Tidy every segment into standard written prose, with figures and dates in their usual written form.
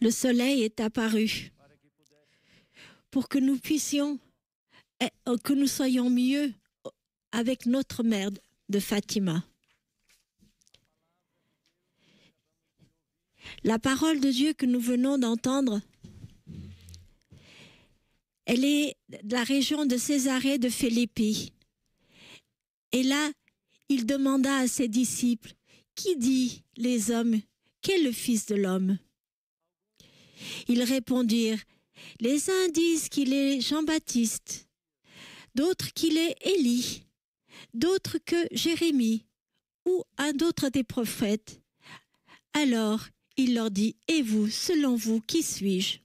Le soleil est apparu pour que nous puissions, que nous soyons mieux avec notre mère de Fatima. La parole de Dieu que nous venons d'entendre, elle est de la région de Césarée de Philippi. Et là, il demanda à ses disciples, « Qui dit les hommes qu'est le Fils de l'homme ?» Ils répondirent, « Les uns disent qu'il est Jean-Baptiste, d'autres qu'il est Élie, d'autres que Jérémie ou un autre des prophètes. » Alors, il leur dit, « Et vous, selon vous, qui suis-je »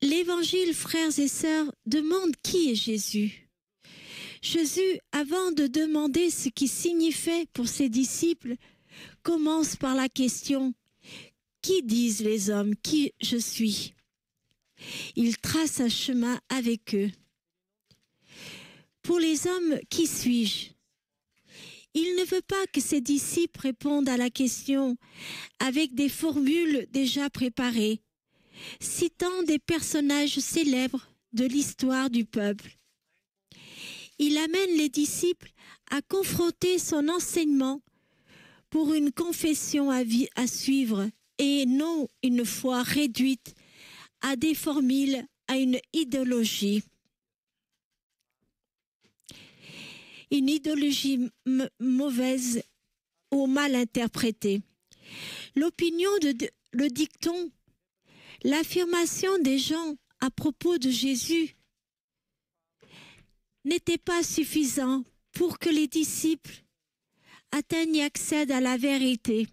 L'Évangile, frères et sœurs, demande qui est Jésus. Jésus, avant de demander ce qui signifiait pour ses disciples, commence par la question « Qui disent les hommes qui je suis ?» Il trace un chemin avec eux. Pour les hommes, qui suis-je? Il ne veut pas que ses disciples répondent à la question avec des formules déjà préparées, citant des personnages célèbres de l'histoire du peuple. Il amène les disciples à confronter son enseignement pour une confession à suivre et non une foi réduite à des formules, à une idéologie. Une idéologie mauvaise ou mal interprétée. L'opinion, le dicton, l'affirmation des gens à propos de Jésus n'était pas suffisant pour que les disciples atteignent et accèdent à la vérité.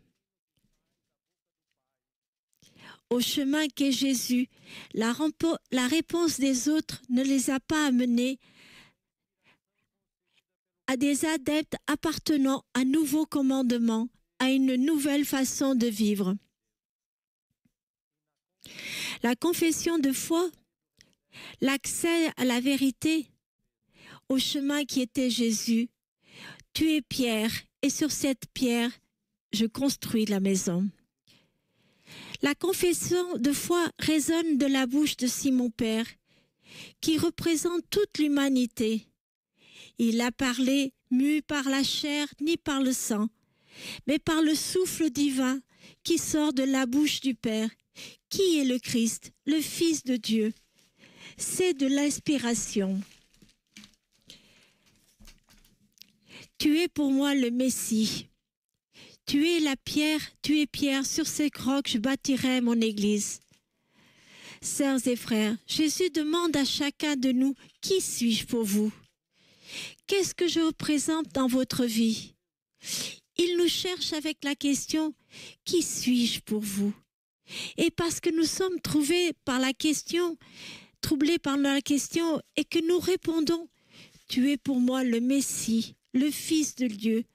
Au chemin qu'est Jésus, la réponse des autres ne les a pas amenés à des adeptes appartenant à un nouveau commandement, à une nouvelle façon de vivre. La confession de foi, l'accès à la vérité, au chemin qui était Jésus. Tu es pierre, et sur cette pierre, je construis la maison. La confession de foi résonne de la bouche de Simon-Père, qui représente toute l'humanité. Il a parlé, mu par la chair ni par le sang, mais par le souffle divin qui sort de la bouche du Père. Qui est le Christ, le Fils de Dieu? C'est de l'inspiration. Tu es pour moi le Messie. Tu es la pierre, tu es pierre, sur ces rocs je bâtirai mon église. Sœurs et frères, Jésus demande à chacun de nous, qui suis-je pour vous? Qu'est-ce que je représente dans votre vie? Il nous cherche avec la question, qui suis-je pour vous? Et parce que nous sommes troublés par la question et que nous répondons, tu es pour moi le Messie, le Fils de Dieu.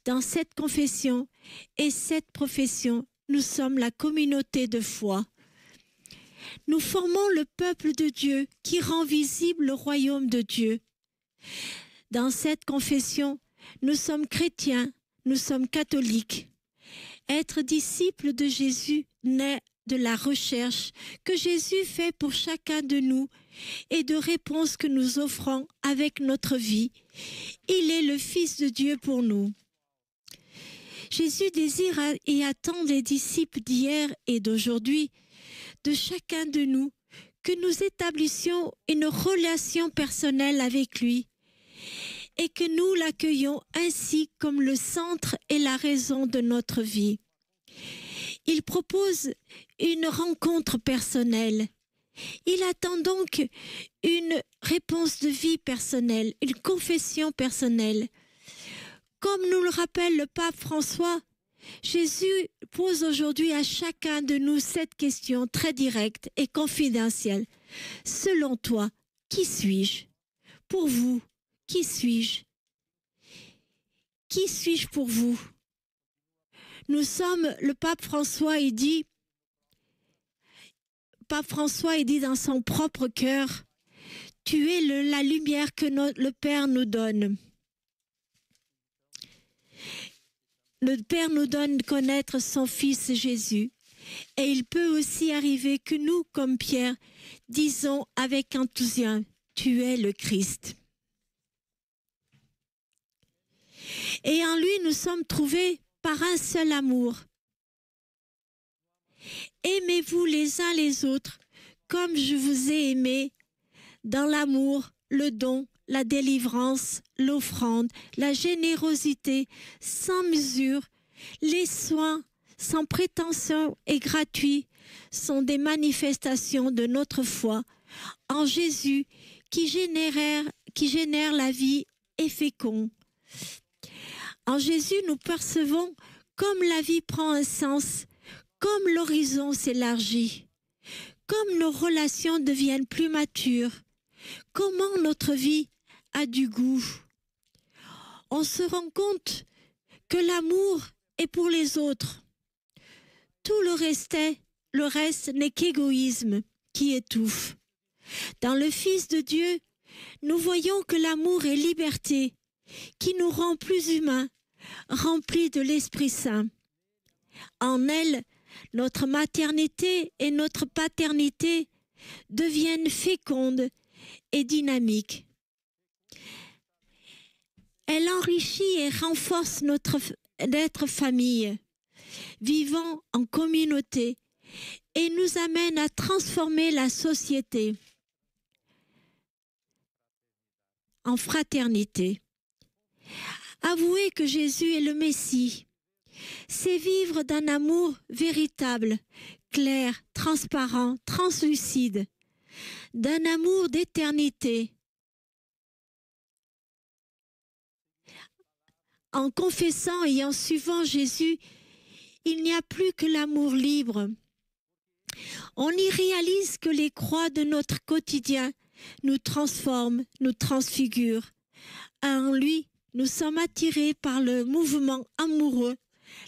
Dans cette confession et cette profession, nous sommes la communauté de foi. Nous formons le peuple de Dieu qui rend visible le royaume de Dieu. Dans cette confession, nous sommes chrétiens, nous sommes catholiques. Être disciple de Jésus naît de la recherche que Jésus fait pour chacun de nous et de réponses que nous offrons avec notre vie. Il est le Fils de Dieu pour nous. Jésus désire et attend les disciples d'hier et d'aujourd'hui, de chacun de nous, que nous établissions une relation personnelle avec lui et que nous l'accueillions ainsi comme le centre et la raison de notre vie. Il propose une rencontre personnelle. Il attend donc une réponse de vie personnelle, une confession personnelle. Comme nous le rappelle le pape François, Jésus pose aujourd'hui à chacun de nous cette question très directe et confidentielle. Selon toi, qui suis-je? Pour vous, qui suis-je? Qui suis-je pour vous? Nous sommes, le pape François, il dit dans son propre cœur, tu es la lumière que le Père nous donne. le Père nous donne de connaître son Fils Jésus. Et il peut aussi arriver que nous, comme Pierre, disons avec enthousiasme, tu es le Christ. Et en lui, nous sommes trouvés par un seul amour. Aimez-vous les uns les autres comme je vous ai aimé, dans l'amour, le don, la délivrance, l'offrande, la générosité, sans mesure, les soins, sans prétention et gratuits, sont des manifestations de notre foi en Jésus qui génère la vie et féconde. En Jésus, nous percevons comme la vie prend un sens, comme l'horizon s'élargit, comme nos relations deviennent plus matures, comment notre vie a du goût. On se rend compte que l'amour est pour les autres. Tout le reste n'est qu'égoïsme qui étouffe. Dans le Fils de Dieu, nous voyons que l'amour est liberté, qui nous rend plus humains, remplis de l'Esprit Saint. En elle, notre maternité et notre paternité deviennent fécondes et dynamiques. Elle enrichit et renforce notre famille, vivant en communauté, et nous amène à transformer la société en fraternité. Avouer que Jésus est le Messie, c'est vivre d'un amour véritable, clair, transparent, translucide, d'un amour d'éternité. En confessant et en suivant Jésus, il n'y a plus que l'amour libre. On y réalise que les croix de notre quotidien nous transforment, nous transfigurent. En lui, nous sommes attirés par le mouvement amoureux,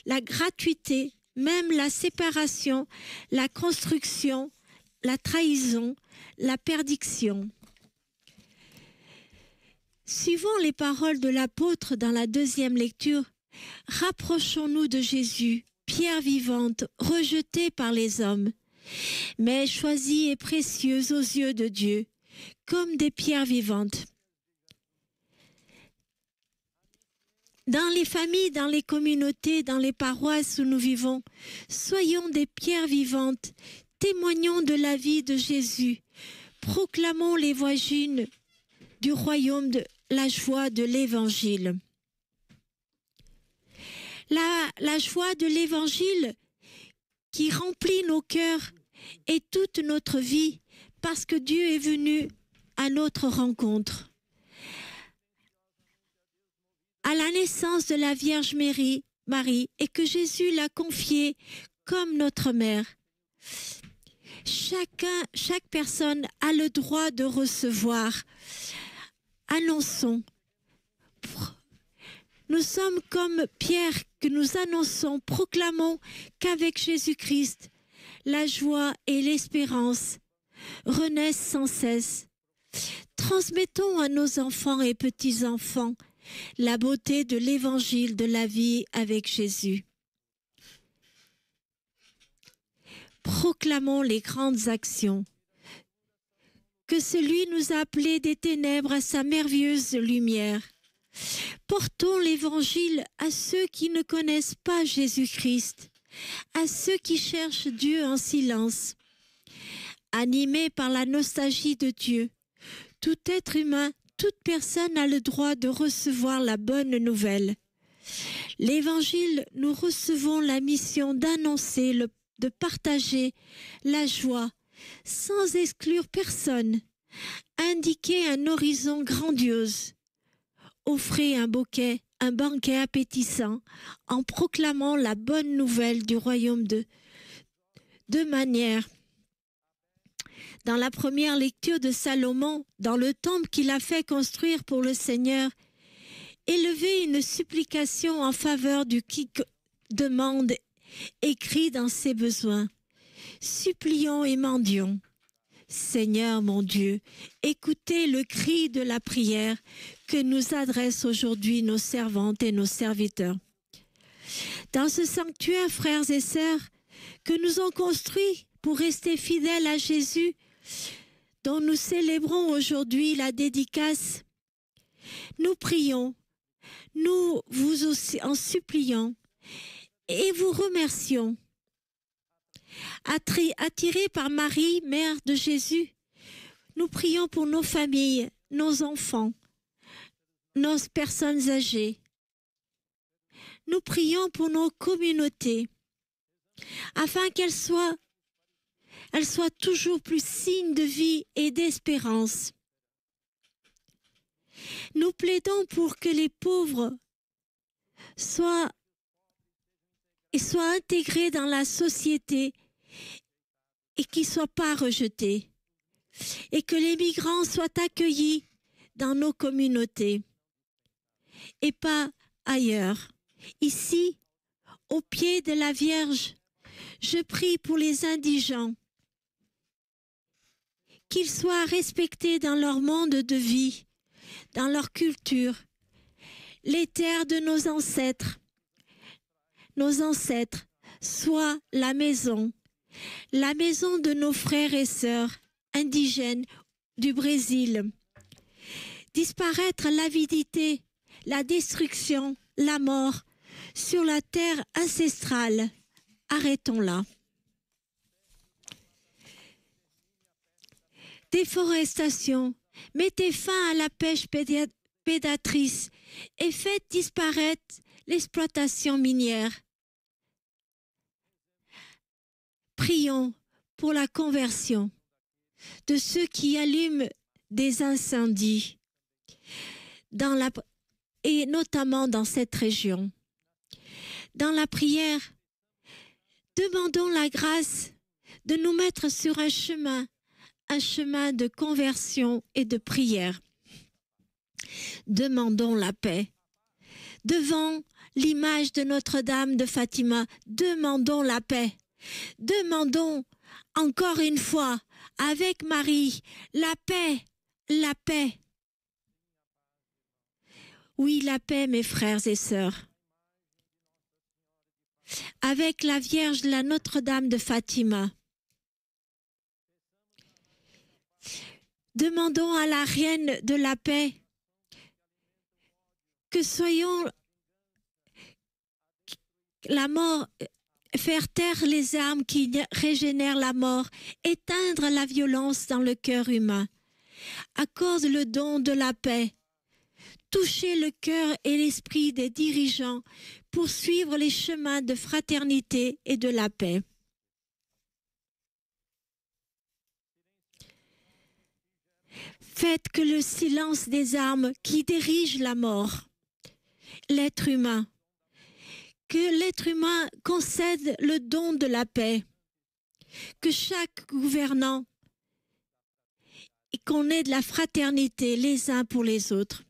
la gratuité, même la séparation, la construction, la trahison, la perdition. Suivant les paroles de l'apôtre dans la deuxième lecture, rapprochons-nous de Jésus, pierre vivante, rejetée par les hommes, mais choisie et précieuse aux yeux de Dieu, comme des pierres vivantes. Dans les familles, dans les communautés, dans les paroisses où nous vivons, soyons des pierres vivantes, témoignons de la vie de Jésus, proclamons l'évangile du royaume, de la joie de l'Évangile. La joie de l'Évangile qui remplit nos cœurs et toute notre vie parce que Dieu est venu à notre rencontre. À la naissance de la Vierge Marie et que Jésus l'a confiée comme notre mère. Chaque personne a le droit de recevoir. Annonçons. Nous sommes comme Pierre que nous annonçons, proclamons qu'avec Jésus-Christ, la joie et l'espérance renaissent sans cesse. Transmettons à nos enfants et petits-enfants la beauté de l'évangile de la vie avec Jésus. Proclamons les grandes actions. Que celui nous a appelés des ténèbres à sa merveilleuse lumière. Portons l'évangile à ceux qui ne connaissent pas Jésus-Christ, à ceux qui cherchent Dieu en silence. Animés par la nostalgie de Dieu, tout être humain, toute personne a le droit de recevoir la bonne nouvelle. L'évangile, nous recevons la mission d'annoncer, de partager la joie, sans exclure personne. Indiquer un horizon grandiose. Offrez un banquet appétissant en proclamant la bonne nouvelle du royaume de deux manières. Dans la première lecture de Salomon, dans le temple qu'il a fait construire pour le Seigneur, élevez une supplication en faveur du qui demande et crie dans ses besoins. Supplions et mendions. Seigneur mon Dieu, écoutez le cri de la prière que nous adressent aujourd'hui nos servantes et nos serviteurs. Dans ce sanctuaire, frères et sœurs, que nous avons construit pour rester fidèles à Jésus, dont nous célébrons aujourd'hui la dédicace, nous prions, nous vous aussi en supplions et vous remercions. Attirés par Marie, mère de Jésus, nous prions pour nos familles, nos enfants, nos personnes âgées. Nous prions pour nos communautés, afin qu'elles soient toujours plus signes de vie et d'espérance. Nous plaidons pour que les pauvres soient intégrés dans la société et qu'ils ne soient pas rejetés, et que les migrants soient accueillis dans nos communautés et pas ailleurs. Ici, au pied de la Vierge, je prie pour les indigents, qu'ils soient respectés dans leur monde de vie, dans leur culture, les terres de nos ancêtres soient la maison de nos frères et sœurs indigènes du Brésil. Disparaître l'avidité, la destruction, la mort sur la terre ancestrale. Arrêtons-la. Déforestation, mettez fin à la pêche prédatrice et faites disparaître l'exploitation minière. Prions pour la conversion de ceux qui allument des incendies, et notamment dans cette région. Dans la prière, demandons la grâce de nous mettre sur un chemin de conversion et de prière. Demandons la paix. Devant l'image de Notre-Dame de Fatima, demandons la paix. Demandons encore une fois, avec Marie, la paix, la paix. Oui, la paix, mes frères et sœurs. Avec la Vierge, la Notre-Dame de Fatima. Demandons à la Reine de la paix que soyons la mort, faire taire les armes qui régénèrent la mort, éteindre la violence dans le cœur humain. Accorde le don de la paix. Toucher le cœur et l'esprit des dirigeants pour suivre les chemins de fraternité et de la paix. Faites que le silence des armes qui dirigent la mort, l'être humain, que l'être humain concède le don de la paix, que chaque gouvernant et qu'on ait de la fraternité les uns pour les autres.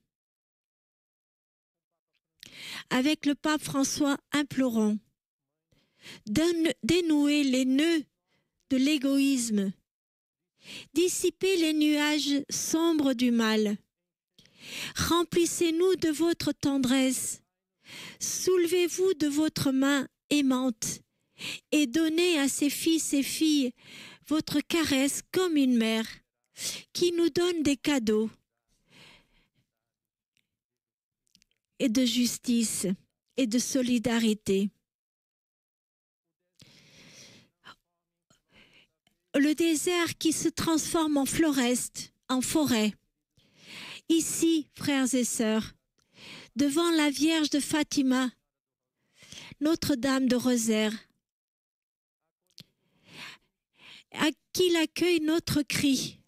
Avec le pape François, implorons dénouer les nœuds de l'égoïsme, dissiper les nuages sombres du mal. Remplissez-nous de votre tendresse, soulevez-vous de votre main aimante et donnez à ces fils et filles votre caresse comme une mère qui nous donne des cadeaux et de justice et de solidarité. Le désert qui se transforme en floreste, en forêt. Ici, frères et sœurs, devant la Vierge de Fatima, Notre-Dame de Rosaire, à qui accueille notre cri.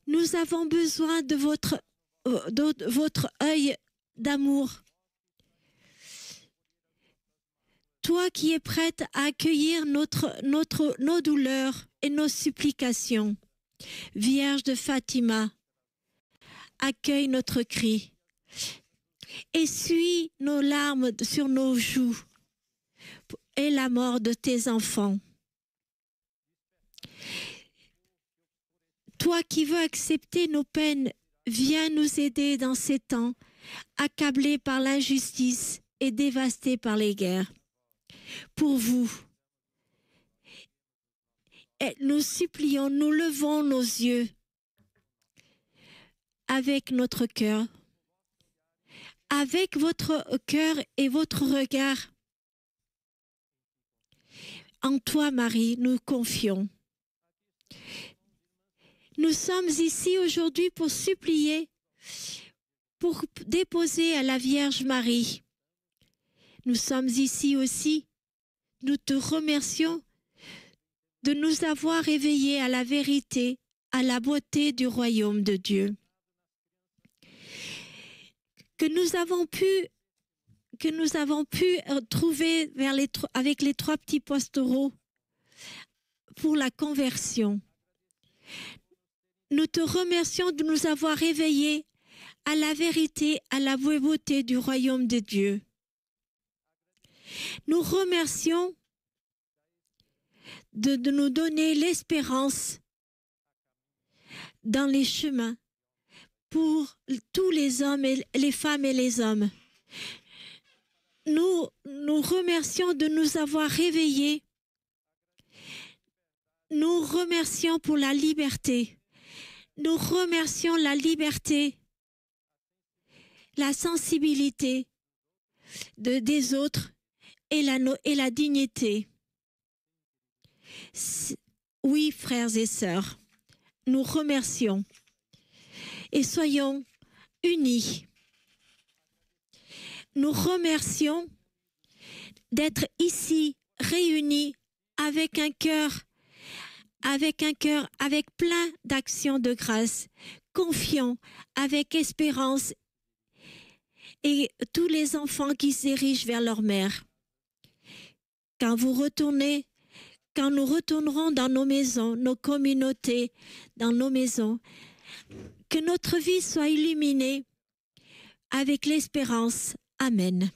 Nous avons besoin de votre œil d'amour. Toi qui es prête à accueillir nos douleurs et nos supplications, Vierge de Fatima, accueille notre cri. Essuie nos larmes sur nos joues et la mort de tes enfants. Toi qui veux accepter nos peines, viens nous aider dans ces temps, accablés par l'injustice et dévastées par les guerres. Pour vous, et nous supplions, nous levons nos yeux avec notre cœur, avec votre cœur et votre regard. En toi, Marie, nous confions. Nous sommes ici aujourd'hui pour supplier, pour déposer à la Vierge Marie. Nous sommes ici aussi. Nous te remercions de nous avoir éveillés à la vérité, à la beauté du royaume de Dieu. Que nous avons pu trouver avec les 3 petits pastoraux pour la conversion. Nous te remercions de nous avoir éveillés à la vérité, à la beauté du royaume de Dieu. Nous remercions de nous donner l'espérance dans les chemins pour tous les hommes, les femmes et les hommes. Nous remercions de nous avoir réveillés. Nous remercions pour la liberté. Nous remercions la liberté, la sensibilité des autres et la dignité. Oui, frères et sœurs, nous remercions et soyons unis. Nous remercions d'être ici réunis avec un cœur, avec plein d'actions de grâce, confiants, avec espérance et tous les enfants qui se dirigent vers leur mère. Quand nous retournerons dans nos maisons, nos communautés, dans nos maisons, que notre vie soit illuminée avec l'espérance. Amen.